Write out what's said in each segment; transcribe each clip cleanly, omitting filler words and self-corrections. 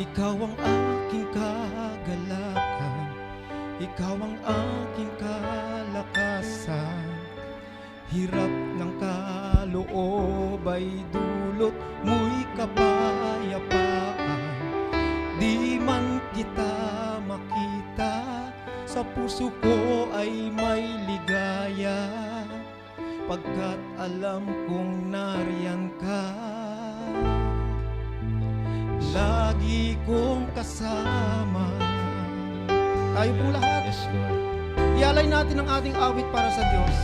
Ikaw ang aking kagalakan, ikaw ang aking kalakasan. Hirap ng kaloob ay dulot mo'y kapayapaan. Di man kita makita, sa puso ko ay may ligaya, pagkat alam kong nariyan ka. Lagi kong kasama. Tayo pong lahat. Yes, Lord. Ialay natin ang ating awit para sa Diyos.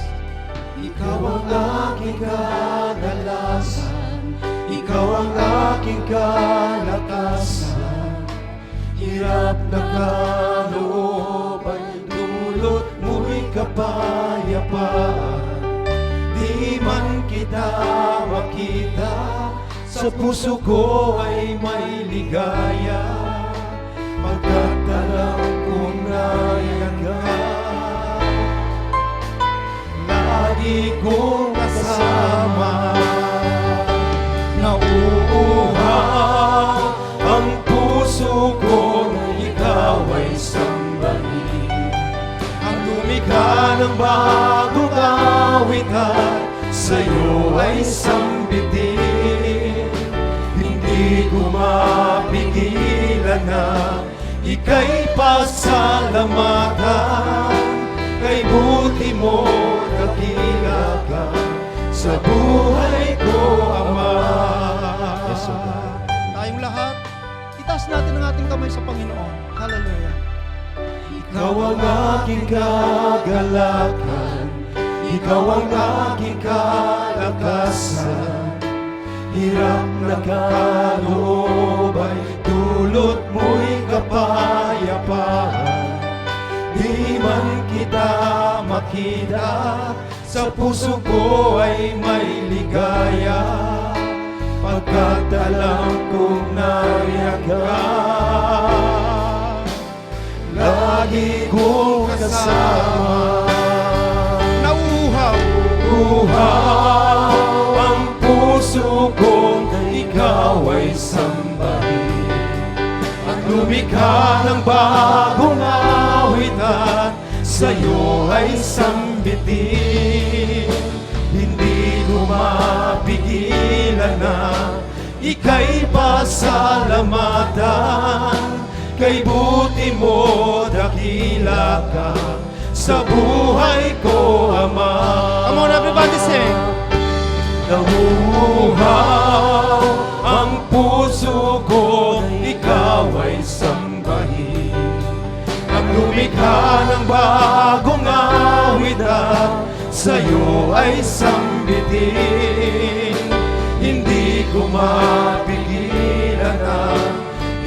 Ikaw ang aking kadalasan, ikaw ang aking kalakasan. Hirap na kaloob ay dulot mo'y kapayapaan. Di man kita makita, sa puso ko ay may ligaya, pagkat alam kong nariyan ka. Lagi kong kasama, nauuhaw ang puso ko, ikaw ay sambahin. Ang lumikha ng bagong awitan, sa'yo ay sambitin. Hindi ko mapigilan na ika'y pasalamatan. Kay buti mo dakila ka sa buhay ko, Ama. Yes, O God. Tayong lahat, itaas natin ang ating kamay sa Panginoon. Hallelujah. Ikaw ang aking kagalakan, ikaw ang aking kalakasan. Hirap na kaloob ay dulot mo'y kapayapaan. Di man kita makita, sa puso ko ay may ligaya, pagkat alam kong nariyan ka. Lagi kong kasama, Nauuhaw. uhaw ang puso kong ikaw ay sambahin. Ang lumikha ng bagong awitan, sa'yo ay sambitin. Hindi ko mapigilan na ika'y pasalamatan. Kay buti mo dakila ka sa buhay ko, Ama. Come on, everybody sing. Nauuhaw ang puso ko, ikaw ay sambahin. Ang lumikha ng bagong awitan, sa'yo ay sambitin. Hindi ko mapigilan na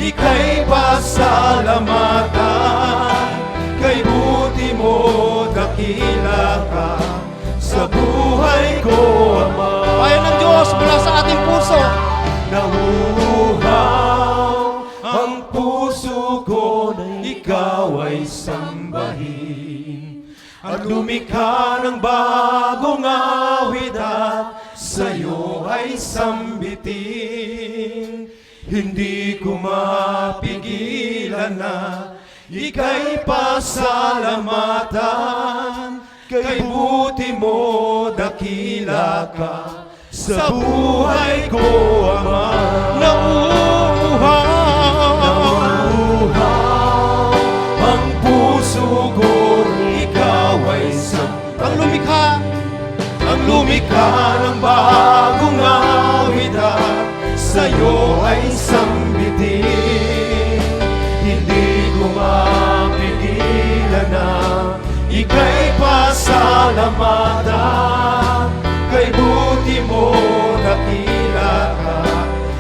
ika'y pasalamatan. Kay buti mo dakila ka sa buhay ko, Ama. Bayan ng Diyos mula sa ating puso. Nauuhaw ang puso ko na ikaw ay sambahin. At lumikha ng bagong awitan, sa'yo ay sambitin. Hindi ko mapigilan na ika'y pasalamatan. Kay buti mo dakila ka sa buhay ko, Ama. Nauuhaw ang puso ko, ikaw ay Ang lumikha. ang lumikha ng bagong awitan, sa'yo ay sambitin. Hindi ko mapigilan na ika'y pasalamatan. Kay buti mo dakila ka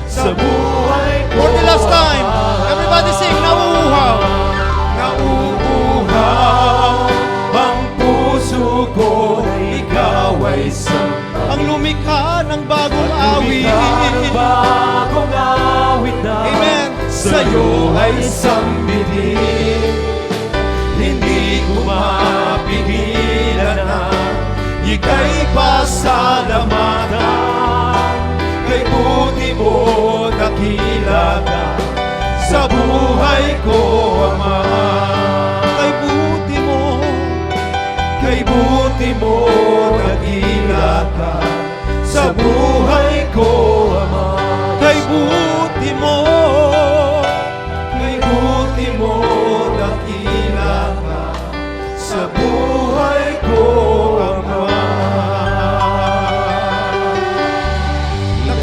sa buhay ko. For the last time, everybody sing, nauuhaw. Nauuhaw ang puso ko, ikaw ay sambahin. Ang lumikha ng bagong awit. Bagong awit na Amen. sa'yo ay sambitin. Hindi ko mapigilan na ika'y pasalamatan. Kay buti mo dakila ka sa buhay ko, Ama. Kay buti mo, Kay buti mo nag-iingat ka sa buhay ko, Ama. kay buti